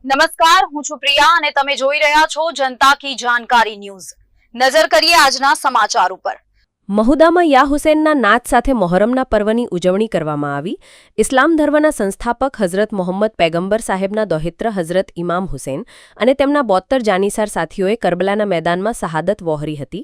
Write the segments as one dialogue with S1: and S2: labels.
S1: નમસ્કાર, હું છું પ્રિયા અને તમે જોઈ રહ્યા છો જનતા કી જાણકારી ન્યૂઝ। નજર કરીએ આજના સમાચાર ઉપર।
S2: મહુદામાં યા હુસૈનના નાદ સાથે મોહરમના પર્વની ઉજવણી કરવામાં આવી। ઇસ્લામ ધર્મના સંસ્થાપક હઝરત મોહમ્મદ પૈગંબર સાહેબના દોહિત્ર હઝરત ઇમામ હુસૈન અને તેમના 72 જાનીસાર સાથીઓએ કરબલાના મેદાનમાં શહાદત વહોરી હતી।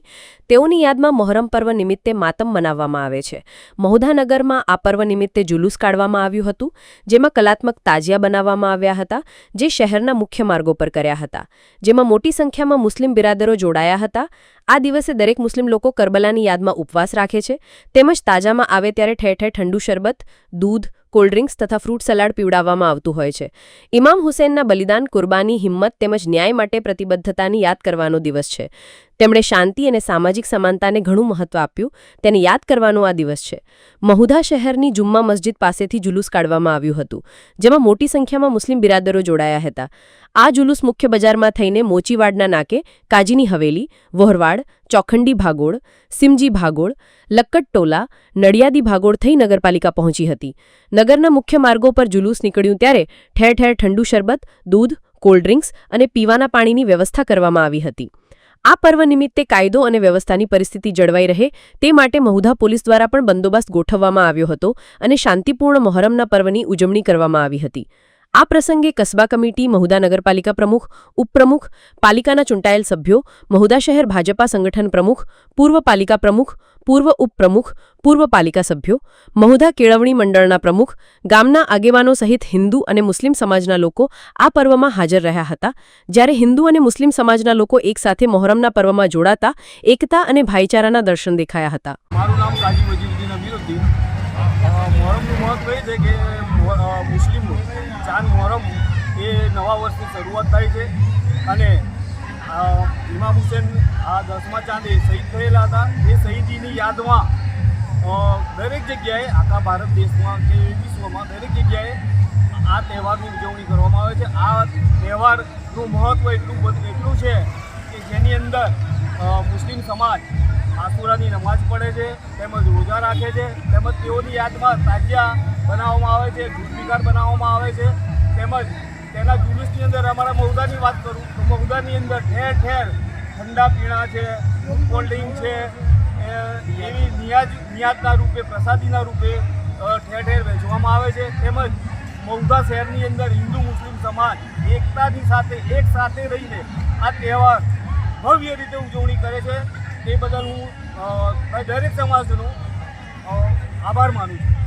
S2: તેઓની યાદમાં મોહરમ પર્વ નિમિત્તે માતમ મનાવવામાં આવે છે। મહુધા નગરમાં આ પર્વ નિમિત્તે જુલુસ કાઢવામાં આવ્યું હતું, જેમાં કલાત્મક તાજિયા બનાવવામાં આવ્યા હતા, જે શહેરના મુખ્ય માર્ગો પર કર્યા હતા, જેમાં મોટી સંખ્યામાં મુસ્લિમ બિરાદરો જોડાયા હતા। આ દિવસે દરેક મુસ્લિમ લોકો કરબલાની યાદમાં ઉપવાસ રાખે છે, તેમજ તાજામાં આવે ત્યારે ઠેર ઠેર ઠંડુ શરબત, દૂધ, કોલ્ડ ડ્રિંક્સ તથા ફ્રૂટ સલાડ પીવડાવવામાં આવતું હોય છે। ઇમામ હુસૈનના બલિદાન, કુરબાની, હિંમત તેમજ ન્યાય માટે પ્રતિબદ્ધતાની યાદ કરવાનો દિવસ છે। તેમણે શાંતિ અને સામાજિક સમાનતાને ઘણું મહત્વ આપ્યું, તેને યાદ કરવાનો આ દિવસ છે। મહુધા શહેરની જુમ્મા મસ્જિદ પાસેથી જુલુસ કાઢવામાં આવ્યું હતું, જેમાં મોટી સંખ્યામાં મુસ્લિમ બિરાદરો જોડાયા હતા। આ જુલુસ મુખ્ય બજારમાં થઈને મોચીવાડના નાકે, કાજીની હવેલી, વહોરવાડ, ચોખંડી ભાગોળ, સિમજી ભાગોળ, લક્કડટોલા, નડિયાદી ભાગોળ થઈ નગરપાલિકા પહોંચી હતી। નગરના મુખ્ય માર્ગો પર જુલુસ નીકળ્યું ત્યારે ઠેર ઠેર ઠંડુ શરબત, દૂધ, કોલ્ડ ડ્રિંક્સ અને પીવાના પાણીની વ્યવસ્થા કરવામાં આવી હતી। આ પર્વ નિમિત્તે કાયદો અને વ્યવસ્થાની પરિસ્થિતિ જળવાઈ રહે તે માટે મહુધા પોલીસ દ્વારા પણ બંદોબસ્ત ગોઠવવામાં આવ્યો હતો અને શાંતિપૂર્ણ મોહરમના પર્વની ઉજવણી કરવામાં આવી હતી। આ પ્રસંગે કસ્બા કમિટી, મહુધા નગરપાલિકા પ્રમુખ, ઉપપ્રમુખ, પાલિકાના ચૂંટાયેલ સભ્યો, મહુધા શહેર ભાજપા સંગઠન પ્રમુખ, પૂર્વ પાલિકા પ્રમુખ, પૂર્વ ઉપપ્રમુખ, પૂર્વ પાલિકા સભ્યો, મહુધા કેળવણી મંડળના પ્રમુખ, ગામના આગેવાનો સહિત હિન્દુ અને મુસ્લિમ સમાજના લોકો આ પર્વમાં હાજર રહ્યા હતા। જ્યારે હિન્દુ અને મુસ્લિમ સમાજના લોકો એકસાથે મોહરમના પર્વમાં જોડાતા એકતા અને ભાઈચારાના દર્શન દેખાયા હતા।
S3: મારું નામ કાજી વજીરુદ્દીન અમીરુદ્દીન। મોહરમનું મહત્વ એ છે કે મુસ્લિમ ચાંદ મોહરમ એ નવા વર્ષની શરૂઆત થાય છે અને ઇમામ હુસૈન આ 10મા ચાંદે શહીદ થયેલા હતા। એ શહીદીની યાદમાં દરેક જગ્યાએ, આખા ભારત દેશમાં કે વિશ્વમાં દરેક જગ્યાએ આ તહેવારની ઉજવણી કરવામાં આવે છે। આ તહેવારનું મહત્ત્વ એટલું છે કે જેની અંદર મુસ્લિમ સમાજ આસુરાની નમાઝ પઢે છે, તેમજ રોજા રાખે છે, તેમજ તેઓની યાદમાં તાજિયા બનાવવામાં આવે છે, જુલબિકાર બનાવવામાં આવે છે, તેમજ તેના જુલુસની અંદર અમારા મહુધાની વાત કરું તો મહુધાની અંદર ઠેર ઠેર ઠંડા પીણા છે, કોલ્ડ ડ્રિંક છે, એવી નિયાતના રૂપે, પ્રસાદીના રૂપે ઠેર ઠેર વહેંચવામાં આવે છે। તેમજ મહુધા શહેરની અંદર હિન્દુ મુસ્લિમ સમાજ એકતાની સાથે એક સાથે રહીને આ તહેવાર ભવ્ય રીતે ઉજવણી કરે છે। તે બદલ હું દરેક સમાજનો આભાર માનું છું।